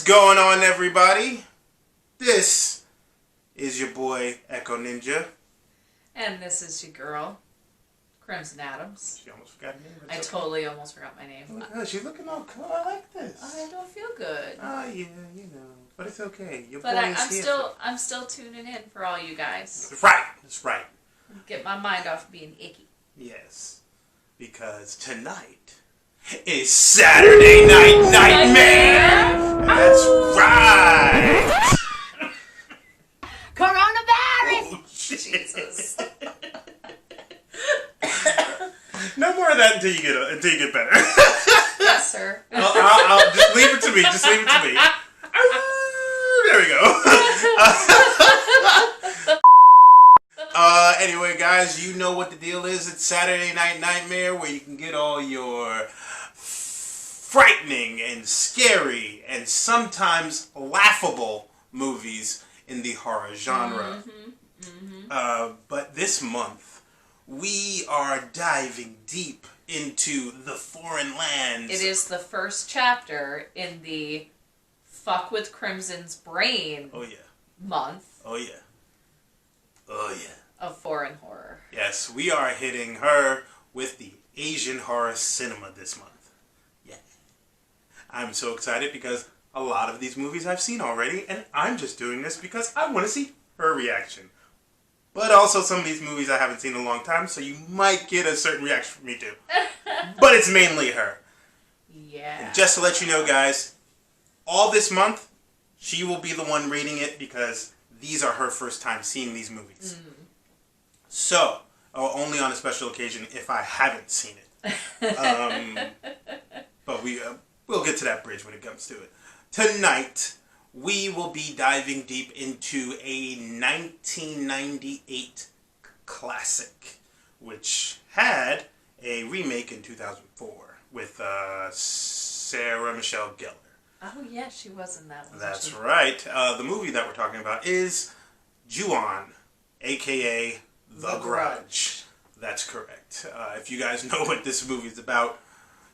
What's going on, everybody? This is your boy Echo Ninja. And this is your girl, Crimson Adams. She almost forgot her name. I totally almost forgot my name. Look at her. She's looking all cool. I like this. I don't feel good. Oh yeah, you know. But it's okay. Your But boy is here. I'm still tuning in for all you guys. That's right. That's right. Get my mind off being icky. Yes. Because tonight is Saturday Night Nightmare. That's right. Coronavirus! Oh, Jesus. No more of that until you get better. Yes, sir. I'll just leave it to me. Just leave it to me. There we go. Anyway, guys, you know what the deal is. It's Saturday Night Nightmare, where you can get all your frightening and scary and sometimes laughable movies in the horror genre. But this month, we are diving deep into the foreign lands. It is the first chapter in the Fuck with Crimson's Brain month. Oh, yeah. Oh, yeah. Of foreign horror. Yes, we are hitting her with the Asian horror cinema this month. Yeah. I'm so excited because a lot of these movies I've seen already, and I'm just doing this because I want to see her reaction. But also some of these movies I haven't seen in a long time, so you might get a certain reaction from me too. But it's mainly her. Yeah. And just to let you know, guys, all this month, she will be the one rating it because these are her first time seeing these movies. So, only on a special occasion if I haven't seen it. But we'll get to that bridge when it comes to it. Tonight, we will be diving deep into a 1998 classic, which had a remake in 2004 with Sarah Michelle Gellar. Oh, yeah, she was in that one. That's right. The movie that we're talking about is Ju-on, a.k.a. The Grudge. That's correct. If you guys know what this movie is about,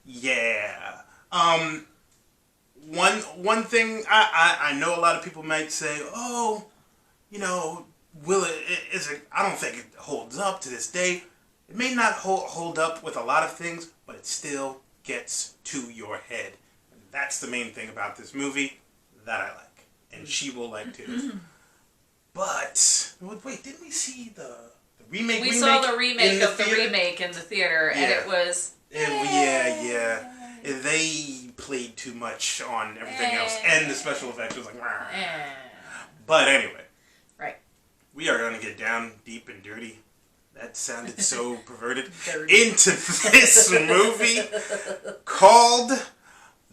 yeah. One thing I know a lot of people might say, oh, you know, I don't think it holds up to this day. It may not hold up with a lot of things, but it still gets to your head. And that's the main thing about this movie that I like, and she will like too. But wait, didn't we see the remake? We saw the remake of the remake in the theater, and it was... Yeah. They played too much on everything else, and the special effects was like... But anyway. Right. We are going to get down deep and dirty. That sounded so perverted. Into this movie called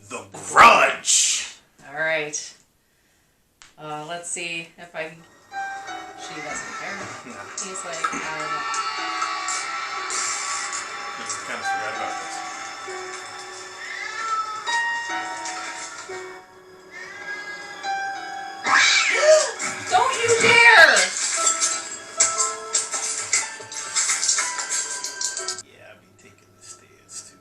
The Grudge. All right. Let's see if I can... She doesn't care. No. He's like, I Kind of forgot about this. don't you dare! Yeah, I've been taking the stairs too.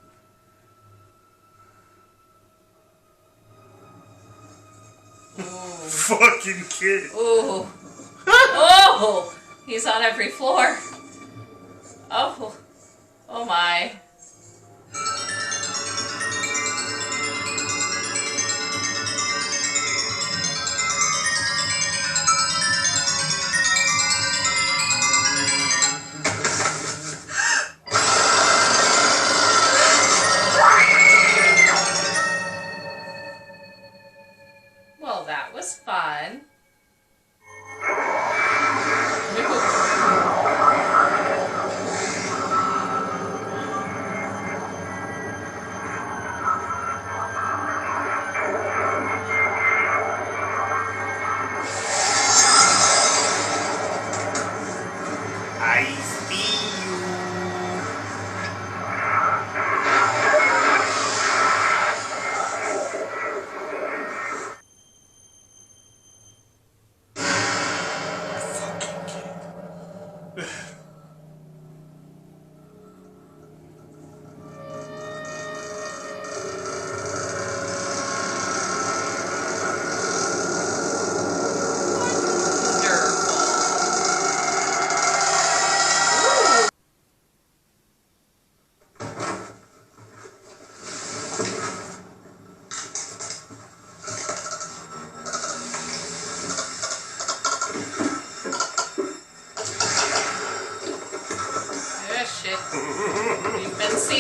Ooh. Fucking kid. Ooh. Oh! He's on every floor. Oh. Oh my. Well, that was fun. I see you.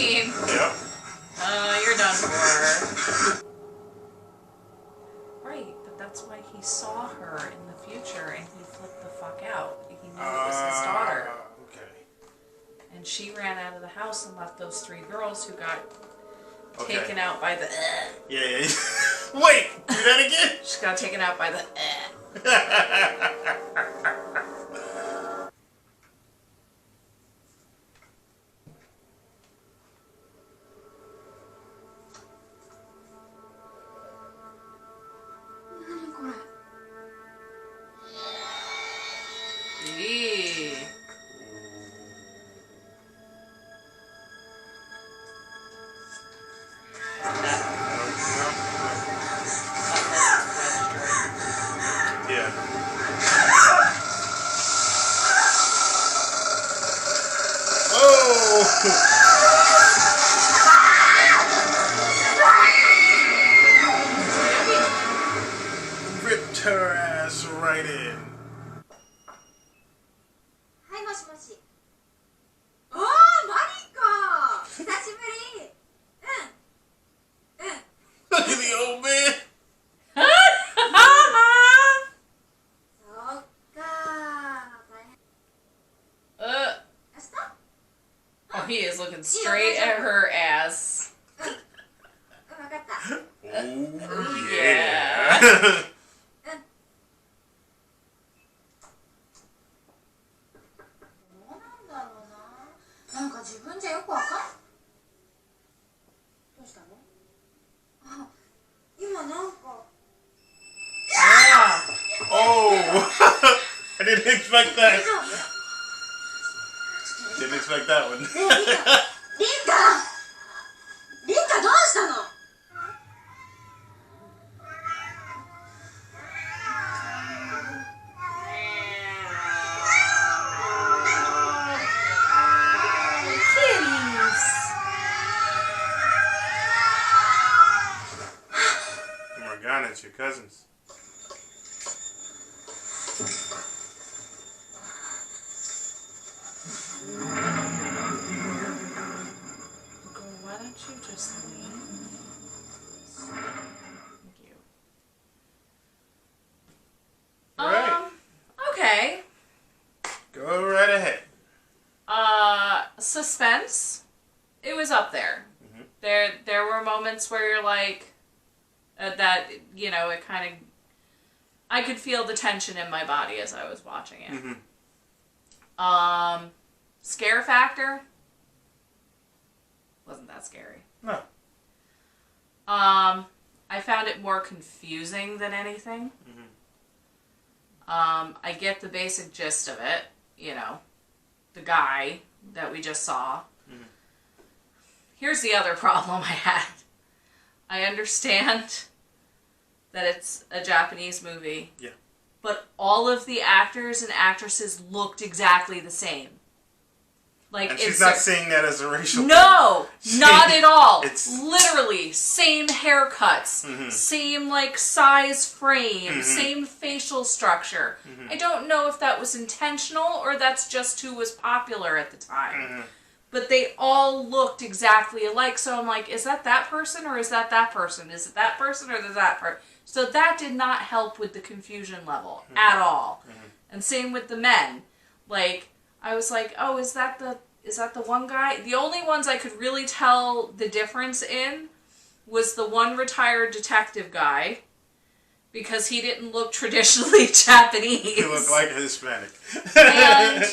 scene. Yep. You're done for. Right, but that's why he saw her in the future and he flipped the fuck out. He knew it was his daughter. Okay. And she ran out of the house and left those 3 girls who got taken out by the. Yeah. Wait, do that again? She got taken out by the. Ripped her ass right in. Hi, もしもし。おー、マリコ。久しぶり。Look at the old man. そっか。大変。明日？ Oh, he is looking straight at her ass. わかった。Oh, yeah. どうなんだろうな。なんか自分じゃよくわかん。どうしたの？あ、今なんか。Oh! I didn't expect that. Didn't expect that one. ねえ、リカ。リカどうしたの？Morgana, it's your cousins. Why don't you just leave? Thank you. Right. Okay. Go right ahead. Suspense. It was up there. Mm-hmm. There were moments where you're like, that, you know, it kind of, I could feel the tension in my body as I was watching it. Mm-hmm. Scare factor. Wasn't that scary. No. I found it more confusing than anything. Mm-hmm. I get the basic gist of it, you know, the guy that we just saw. Mm-hmm. Here's the other problem I had. I understand that it's a Japanese movie. Yeah. But all of the actors and actresses looked exactly the same. Like, and she's not saying that as a racial No! thing. Not at all. It's literally same haircuts, mm-hmm. same like size frame, mm-hmm. same facial structure. Mm-hmm. I don't know if that was intentional or that's just who was popular at the time. Mm-hmm. But they all looked exactly alike. So I'm like, is that person or is that person? Is it that person or is that person? So that did not help with the confusion level mm-hmm. at all. Mm-hmm. And same with the men. Like, I was like, oh, is that the one guy? The only ones I could really tell the difference in was the one retired detective guy, because he didn't look traditionally Japanese. He looked like a Hispanic. And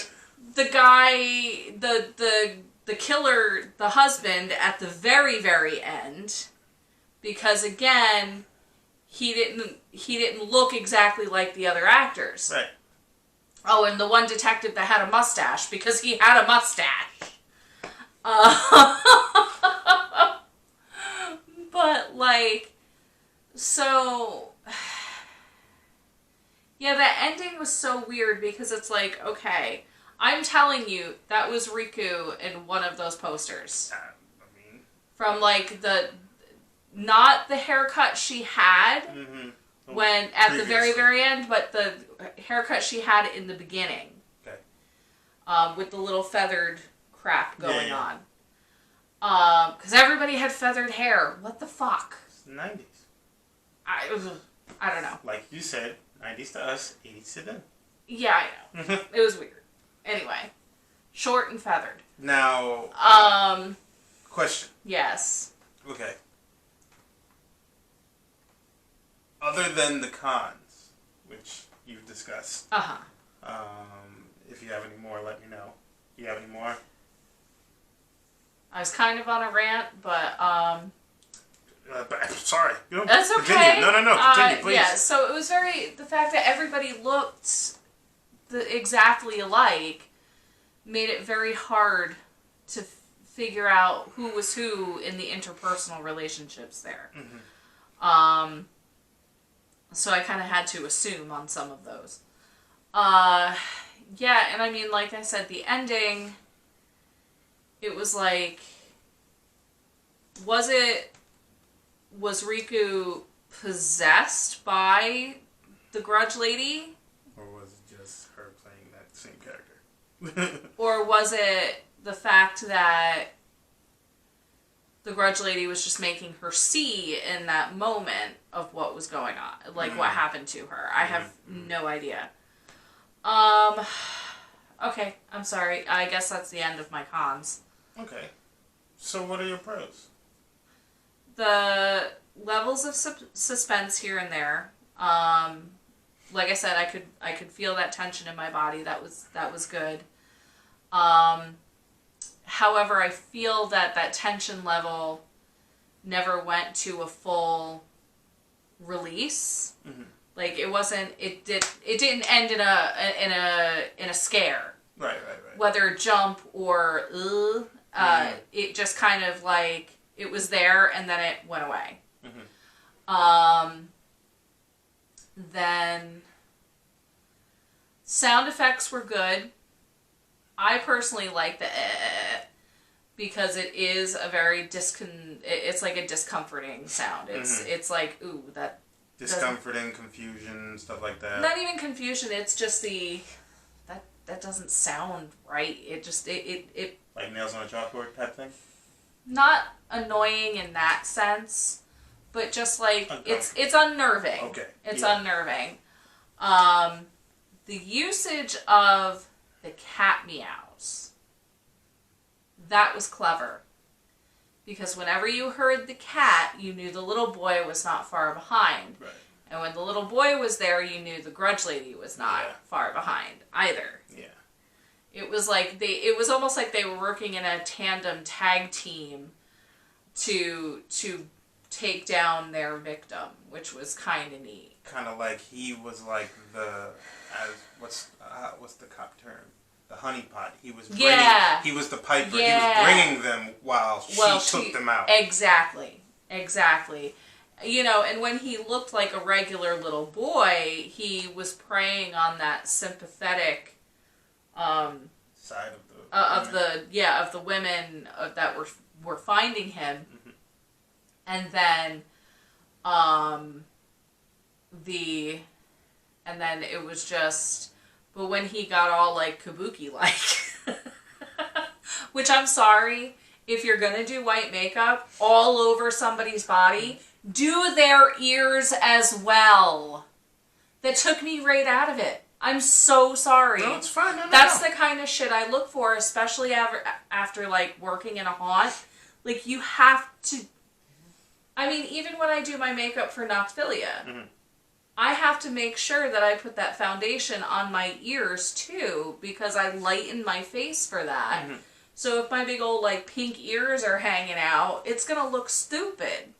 the guy, the killer, the husband at the very, very end, because again, he didn't look exactly like the other actors. Right. Oh, and the one detective that had a mustache, because he had a mustache. But, like, so, yeah, that ending was so weird, because it's like, okay, I'm telling you, that was Riku in one of those posters. From, like, not the haircut she had, mm-hmm. when at the very, very end, but the haircut she had in the beginning. Okay. With the little feathered crap going Because everybody had feathered hair. What the fuck? It's the 90s. I don't know. Like you said, 90s to us, 80s to them. Yeah, I know. It was weird. Anyway, short and feathered. Now, question. Yes. Okay. Other than the cons, which you've discussed, if you have any more, let me know. Do you have any more? I was kind of on a rant, but sorry. That's okay. Continue. No. Continue, please. Yeah, so it was the fact that everybody looked exactly alike made it very hard to figure out who was who in the interpersonal relationships there. Mm-hmm. So I kind of had to assume on some of those. Yeah, and I mean, like I said, the ending, it was like, was Riku possessed by the Grudge lady? Or was it just her playing that same character? Or was it the fact that the Grudge lady was just making her see in that moment of what was going on, like what happened to her? I have no idea. Okay, I'm sorry. I guess that's the end of my cons. Okay. So what are your pros? The levels of suspense here and there. Like I said, I could feel that tension in my body. That was good. However, I feel that tension level never went to a full release. Mm-hmm. Like it didn't end in a scare. Right. Whether jump or it just kind of like it was there and then it went away. Mm-hmm. Then sound effects were good. I personally like the because it is a very it's like a discomforting sound. It's like, ooh, that discomforting, confusion, stuff like that. Not even confusion, it's just that doesn't sound right. It just it like nails on a chalkboard type thing? Not annoying in that sense, but just like it's unnerving. Okay. It's unnerving. The usage of the cat meows, that was clever. Because whenever you heard the cat, you knew the little boy was not far behind. Right. And when the little boy was there, you knew the Grudge lady was not far behind either. Yeah. It was like it was almost like they were working in a tag team to take down their victim, which was kind of neat. Kind of like he was like what's the cop term? The honeypot. He was bringing, he was the piper. Yeah. He was bringing them while she took them out. Exactly. You know, and when he looked like a regular little boy, he was preying on that sympathetic side of the women that were finding him. Mm-hmm. And then it was just, but when he got all like kabuki-like, which I'm sorry, if you're gonna do white makeup all over somebody's body, do their ears as well. That took me right out of it. I'm so sorry. No, it's fine. That's the kind of shit I look for, especially after like working in a haunt. Like you have to. I mean, even when I do my makeup for Noctilia, mm-hmm. I have to make sure that I put that foundation on my ears too, because I lighten my face for that. Mm-hmm. So if my big old like pink ears are hanging out, it's gonna look stupid.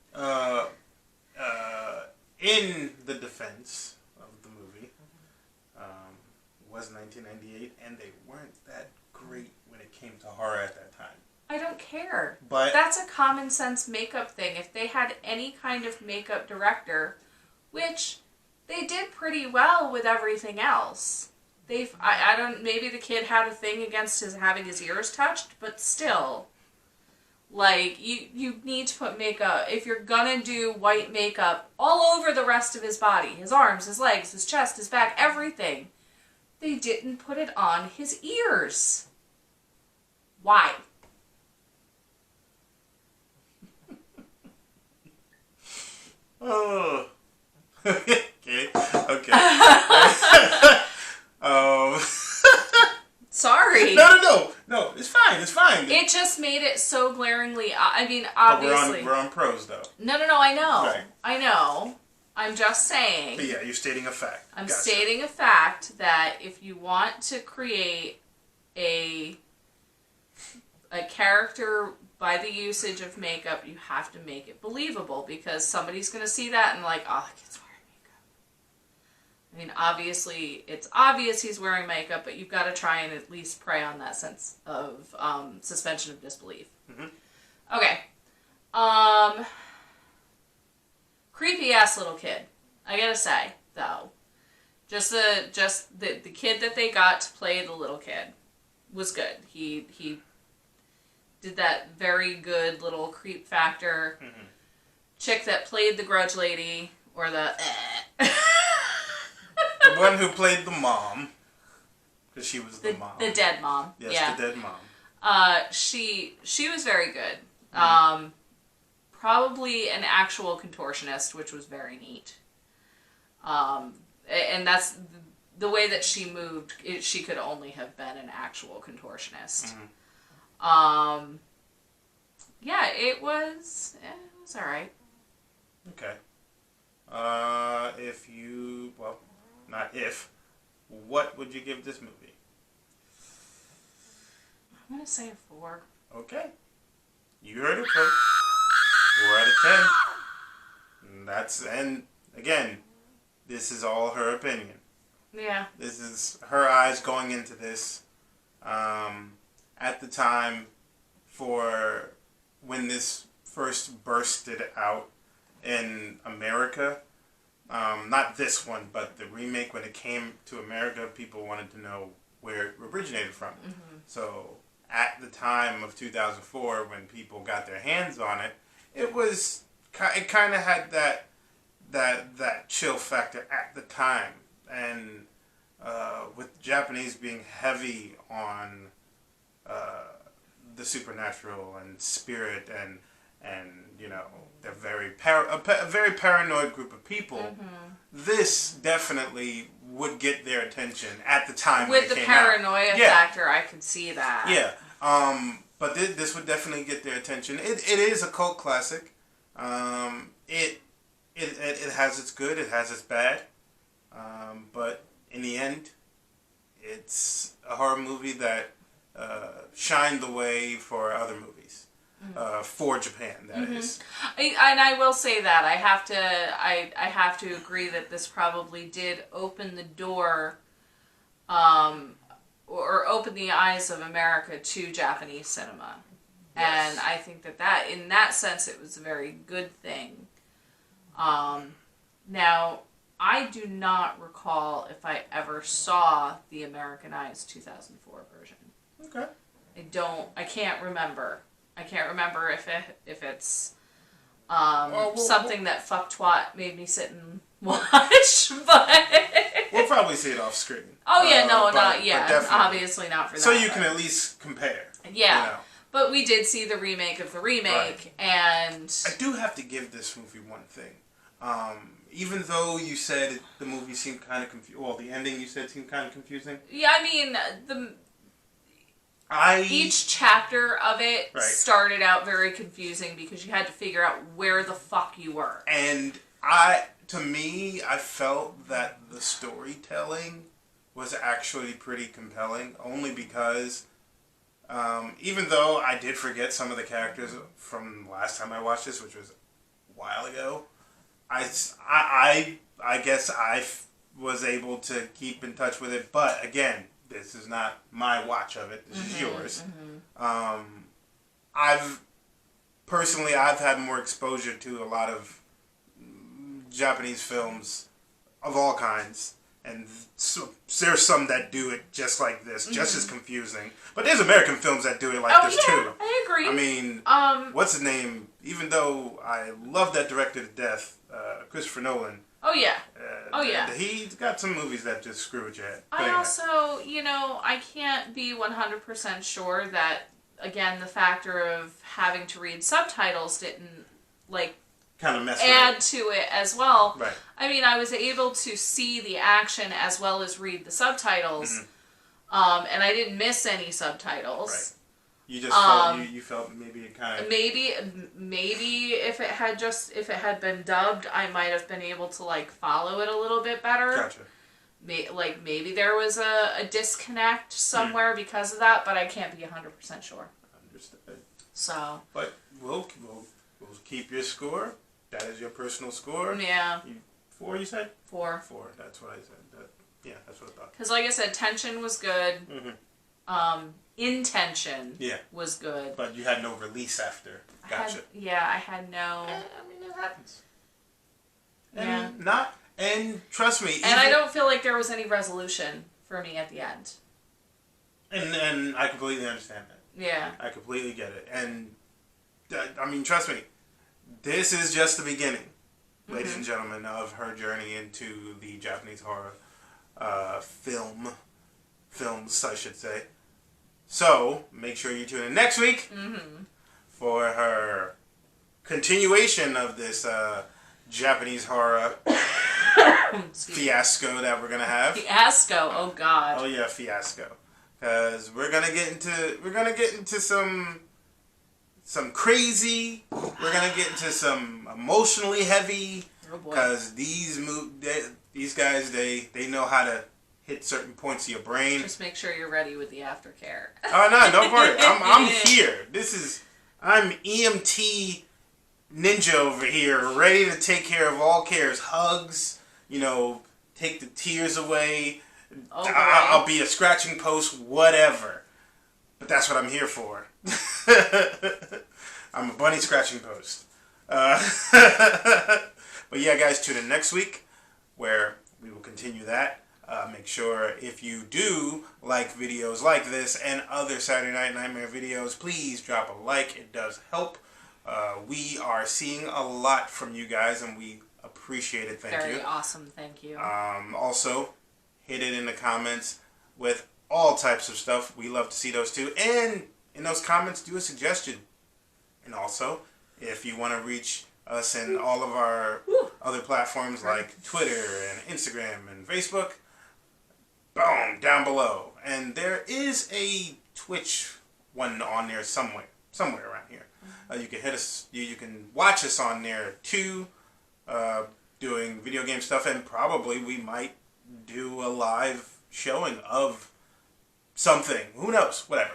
In the defense of the movie, it was 1998, and they weren't that great when it came to horror at that time. I don't care. But that's a common sense makeup thing. If they had any kind of makeup director, which they did pretty well with everything else. I don't, maybe the kid had a thing against having his ears touched, but still. Like, you need to put makeup, if you're gonna do white makeup all over the rest of his body, his arms, his legs, his chest, his back, everything. They didn't put it on his ears. Why? Oh. Okay. um. Sorry. No. It's fine. It just made it so glaringly. I mean, But obviously. we're on pros though. No. I know. Right. I know. I'm just saying. But yeah, you're stating a fact. I'm Gotcha. stating a fact that if you want to create a character by the usage of makeup, you have to make it believable, because somebody's going to see that and like, oh, the kid's wearing makeup. I mean, obviously, it's obvious he's wearing makeup, but you've got to try and at least prey on that sense of suspension of disbelief. Mm-hmm. Okay. Creepy ass little kid. I gotta say, though, just the kid that they got to play the little kid was good. He did that very good little creep factor. Mm-hmm. Chick that played the Grudge lady, or the the one who played the mom, because she was the mom. The dead mom. Yes, yeah. the dead mom. She was very good. Mm-hmm. Probably an actual contortionist, which was very neat. And that's the way that she moved. She could only have been an actual contortionist. Mm-hmm. Yeah, it was all right. Okay. What would you give this movie? I'm gonna say a 4. Okay. You heard it first. 4 out of 10. And again, this is all her opinion. Yeah. This is her eyes going into this. At the time, for when this first bursted out in America, not this one, but the remake, when it came to America, people wanted to know where it originated from. Mm-hmm. So at the time of 2004, when people got their hands on it, it kind of had that chill factor at the time, and with Japanese being heavy on the supernatural and spirit, and you know, they're a very paranoid group of people. Mm-hmm. This definitely would get their attention at the time With when the it came out. paranoia factor, I could see that. Yeah. But this would definitely get their attention. It is a cult classic. It has its good, it has its bad. But in the end, it's a horror movie that shined the way for other movies. For Japan, that is. And I will say that I have to agree that this probably did open the door, or open the eyes of America to Japanese cinema. Yes. And I think that in that sense it was a very good thing. Now, I do not recall if I ever saw the Americanized 2004 version. Okay. I can't remember. I can't remember if it's something that fuck twat made me sit and watch, but we'll probably see it off screen. Oh yeah, but obviously not for that. So you can at least compare. Yeah, you know. But we did see the remake of the remake, and I do have to give this movie one thing. Even though you said the movie seemed kind of confusing, well, the ending you said seemed kind of confusing. Yeah, I mean each chapter of it started out very confusing because you had to figure out where the fuck you were. And I felt that the storytelling was actually pretty compelling, only because even though I did forget some of the characters from last time I watched this, which was a while ago, I guess I was able to keep in touch with it. But again, this is not my watch of it. This is yours. I've had more exposure to a lot of Japanese films of all kinds, and so there's some that do it just like this, just as confusing. But there's American films that do it like this too. I agree. I mean, what's his name? Even though I love that director to death, Christopher Nolan. Oh yeah. He's got some movies that just screw with your head. But I also, I can't be 100% sure that, again, the factor of having to read subtitles didn't, kind of mess with add to it as well. Right. I mean, I was able to see the action as well as read the subtitles, and I didn't miss any subtitles. Right. You just felt, you felt maybe it kind of... Maybe if it had been dubbed, I might have been able to, like, follow it a little bit better. Gotcha. Maybe there was a disconnect somewhere because of that, but I can't be 100% sure. Understood. So. But we'll keep your score. That is your personal score. Yeah. 4, you said? 4. 4. That's what I said. Yeah, that's what I thought. Because, like I said, tension was good. Intention was good. But you had no release after. Gotcha. I had no... I mean, it happens. Yeah. And trust me... And I don't feel like there was any resolution for me at the end. And I completely understand that. Yeah. I completely get it. And, I mean, trust me, this is just the beginning, ladies and gentlemen, of her journey into the Japanese horror films, I should say. So, make sure you tune in next week for her continuation of this Japanese horror fiasco that we're going to have. Fiasco, oh God. Oh yeah, fiasco. Because we're gonna get into some crazy. We're gonna get into some emotionally heavy. Oh boy. Because these guys they know how to hit certain points of your brain. Just make sure you're ready with the aftercare. Oh no, don't worry. I'm here. I'm EMT ninja over here, ready to take care of all cares, hugs. Take the tears away. Oh, I'll be a scratching post, whatever. But that's what I'm here for. I'm a bunny scratching post. But yeah, guys, tune in next week where we will continue that. Make sure if you do like videos like this and other Saturday Night Nightmare videos, please drop a like. It does help. We are seeing a lot from you guys, and we appreciate it. Thank you. Very awesome. Thank you. Also, hit it in the comments with all types of stuff. We love to see those too. And in those comments, do a suggestion. And also, if you want to reach us in all of our other platforms like Twitter and Instagram and Facebook, boom, down below. And there is a Twitch one on there somewhere around here. You can hit us. You can watch us on there too, doing video game stuff, and probably we might do a live showing of something. Who knows? Whatever.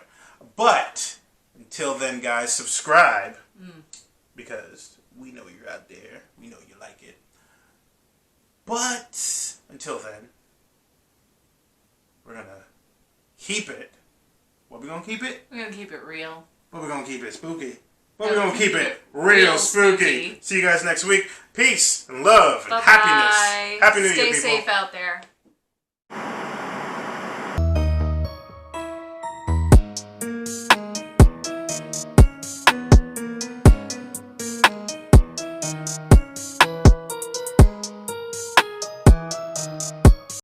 But until then, guys, subscribe because we know you're out there. We know you like it. But until then, we're gonna keep it. What we gonna keep it? We're gonna keep it real. But we're gonna keep it spooky. But we're gonna keep it real spooky. See you guys next week. Peace and love and happiness. Happy New Year, people. Stay safe out there.